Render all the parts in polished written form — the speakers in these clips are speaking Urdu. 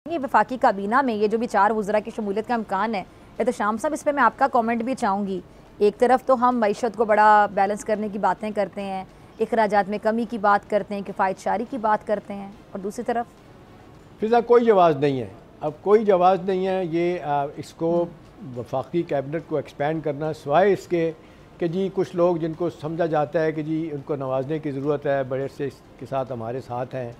یہ وفاقی کابینہ میں یہ جو بھی 4 وزراء کی شمولیت کا امکان ہے، احتشام صاحب اس پہ میں آپ کا کامنٹ بھی چاہوں گی۔ ایک طرف تو ہم معیشت کو بڑا بیلنس کرنے کی باتیں کرتے ہیں، اخراجات میں کمی کی بات کرتے ہیں، کفایت شاری کی بات کرتے ہیں، اور دوسری طرف فضا کوئی جواز نہیں ہے، اب کوئی جواز نہیں ہے یہ اس کو وفاقی کیبنٹ کو ایکسپینڈ کرنا، سوائے اس کے کہ جی کچھ لوگ جن کو سمجھا جاتا ہے کہ جی ان کو نوازنے کی ضرورت ہے، بڑے سے اس کے ساتھ ہمارے ساتھ ہیں،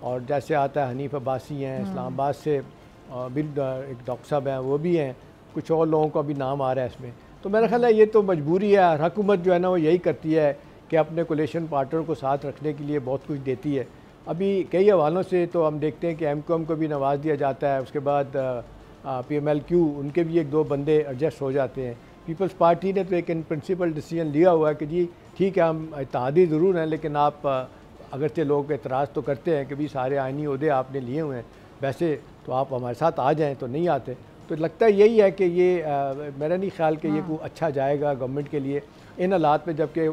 اور جیسے آتا ہے حنیف عباسی ہیں اسلام آباد سے، ایک ڈاکٹر صاحب ہیں وہ بھی ہیں، کچھ اور لوگوں کا بھی نام آ رہا ہے اس میں، تو میرا خیال ہے یہ تو مجبوری ہے، ہر حکومت جو ہے نا وہ یہی کرتی ہے کہ اپنے کولیشن پارٹنر کو ساتھ رکھنے کے لیے بہت کچھ دیتی ہے۔ ابھی کئی حوالوں سے تو ہم دیکھتے ہیں کہ ایم کیو ایم کو بھی نواز دیا جاتا ہے، اس کے بعد پی ایم ایل کیو ان کے بھی 1-2 بندے ایڈجسٹ ہو جاتے ہیں۔ پیپلز پارٹی نے تو ایک ان پرنسپل ڈیسیجن لیا ہوا ہے کہ جی ٹھیک ہے ہم اتحادی ضرور ہیں، لیکن آپ اگرچہ لوگ اعتراض تو کرتے ہیں کہ بھی سارے آئینی عہدے آپ نے لیے ہوئے ہیں، ویسے تو آپ ہمارے ساتھ آ جائیں، تو نہیں آتے، تو لگتا ہے یہی ہے کہ یہ میرا نہیں خیال کہ یہ کوئی اچھا جائے گا گورنمنٹ کے لیے ان حالات میں، جبکہ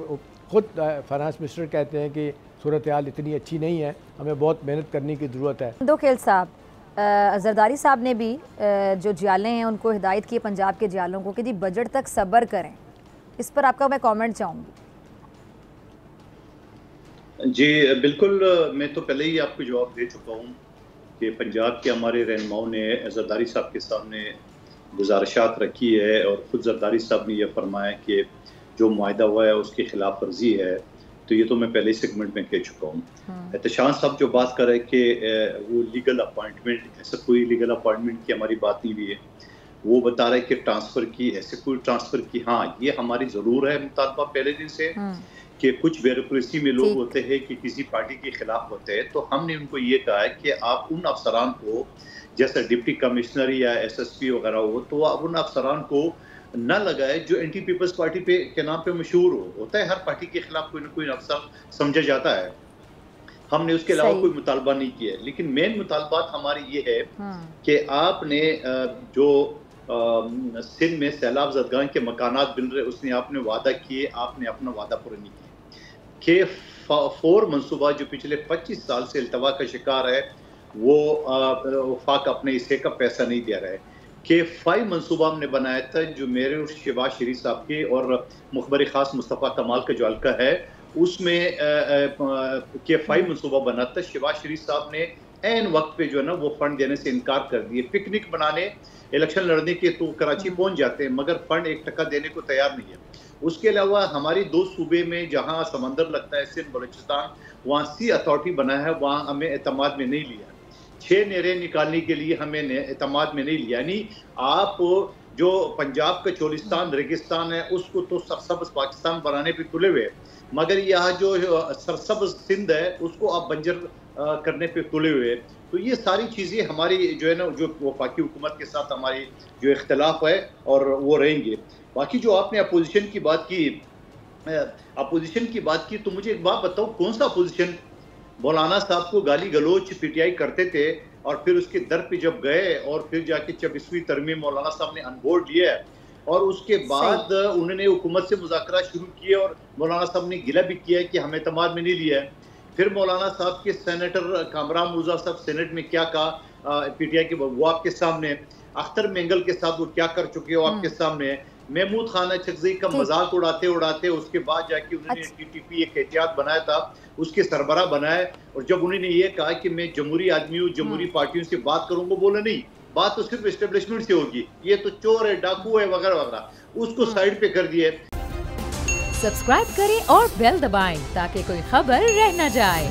خود فائنانس منسٹر کہتے ہیں کہ صورتحال اتنی اچھی نہیں ہے، ہمیں بہت محنت کرنے کی ضرورت ہے۔ کھیل صاحب، زرداری صاحب نے بھی جو جیالیں ہیں ان کو ہدایت کی پنجاب کے جیالوں کو کہ جی بجٹ تک صبر کریں، اس پر آپ کا میں کامنٹ چاہوں گی۔ جی بالکل، میں تو پہلے ہی آپ کو جواب دے چکا ہوں کہ پنجاب کے ہمارے رہنماؤں نے زرداری صاحب کے سامنے گزارشات رکھی ہے، اور خود زرداری صاحب نے یہ فرمایا کہ جو معاہدہ ہوا ہے اس کی خلاف ورزی ہے، تو یہ تو میں پہلے سیگمنٹ میں کہہ چکا ہوں۔ احتشام صاحب جو بات کر رہے کہ وہ لیگل اپوائنٹمنٹ، ایسا کوئی لیگل اپوائنٹمنٹ کی ہماری بات نہیں ہوئی ہے، وہ بتا رہے کہ ٹرانسفر کی، ایسے کوئی ٹرانسفر کی، ہاں یہ ہماری ضرور ہے مطالبہ پہلے دن سے کہ کچھ بیوروکریسی میں لوگ ہوتے ہیں کہ کسی پارٹی کے خلاف ہوتے ہیں، تو ہم نے ان کو یہ کہا ہے کہ آپ ان افسران کو، جیسا ڈپٹی کمشنر یا ایس ایس پی وغیرہ ہو، تو آپ ان افسران کو نہ لگائے جو اینٹی پیپلز پارٹی کے نام پہ مشہور ہوتا ہے، ہر پارٹی کے خلاف کوئی نہ کوئی افسر سمجھا جاتا ہے، ہم نے اس کے علاوہ کوئی مطالبہ نہیں کیا ہے۔ لیکن مین مطالبات ہماری یہ ہے کہ آپ نے جو سندھ میں سیلاب زدگان کے مکانات بن رہے، اس نے آپ نے وعدہ کیے، آپ نے اپنا وعدہ پورا نہیں کیا کہ 4 منصوبہ جو پچھلے 25 سال سے التوا کا شکار ہے، وہ وفاق اپنے حصے کا پیسہ نہیں دیا رہا ہے، کہ 5 منصوبہ ہم نے بنایا تھا جو میرے اور شہباز شریف صاحب کے اور مخبر خاص مصطفیٰ کمال کا جو حلقہ ہے اس میں کہ 5 منصوبہ بنا تھا، شہباز شریف صاحب نے عین وقت پہ جو ہے نا وہ فنڈ دینے سے انکار کر دیے، پکنک بنانے الیکشن لڑنے کے تو کراچی پہنچ جاتے ہیں، مگر فنڈ 1 ٹکا دینے کو تیار نہیں ہے۔ اس کے علاوہ ہماری 2 صوبے میں جہاں سمندر لگتا ہے، سندھ بلوچستان، وہاں سی اتھارٹی بنا ہے، وہاں ہمیں اعتماد میں نہیں لیا، 6 نہریں نکالنے کے لیے ہمیں اعتماد میں نہیں لیا، یعنی آپ جو پنجاب کا چولستان ریگستان ہے اس کو تو سرسبز پاکستان بنانے پہ تلے ہوئے، مگر یہاں جو سرسبز سندھ ہے اس کو آپ بنجر کرنے پہ تلے ہوئے، تو یہ ساری چیزیں ہماری جو ہے نا جو وفاقی حکومت کے ساتھ ہماری جو اختلاف ہے اور وہ رہیں گے۔ باقی جو آپ نے اپوزیشن کی بات کی تو مجھے ایک بات بتاؤ، کون سا اپوزیشن مولانا صاحب کو گالی گلوچ پی ٹی آئی کرتے تھے، اور پھر اس کے در پہ جب گئے اور پھر جا کے 26ویں ترمیم مولانا صاحب نے ان بورڈ لیا ہے، اور اس کے بعد انہوں نے حکومت سے مذاکرات شروع کیے، اور مولانا صاحب نے گلہ بھی کیا ہے کہ ہمیں اعتماد میں نہیں لیا ہے۔ پھر مولانا صاحب کے سینیٹر کامران مرزا صاحب سینٹ میں کیا کہا پی ٹی آئی کے، وہ آپ کے سامنے، اختر مینگل کے ساتھ وہ کیا کر چکے ہو آپ کے سامنے، محمود خانہ چکزئی کا مذاق اڑاتے اس کے بعد جا کے انہوں نے ٹی ٹی پی ایک احتیاط بنایا تھا، اس کے سربراہ بنائے، اور جب انہوں نے یہ کہا کہ میں جمہوری آدمی ہوں، جمہوری پارٹیوں سے بات کروں گا، بولا نہیں، بات تو صرف اسٹیبلشمنٹ سے ہوگی، یہ تو چور ہے، ڈاکو ہے وغیرہ وغیرہ، اس کو سائیڈ پہ کر دیا۔ سبسکرائب کریں اور بیل دبائیں تاکہ کوئی خبر رہ نہ جائے۔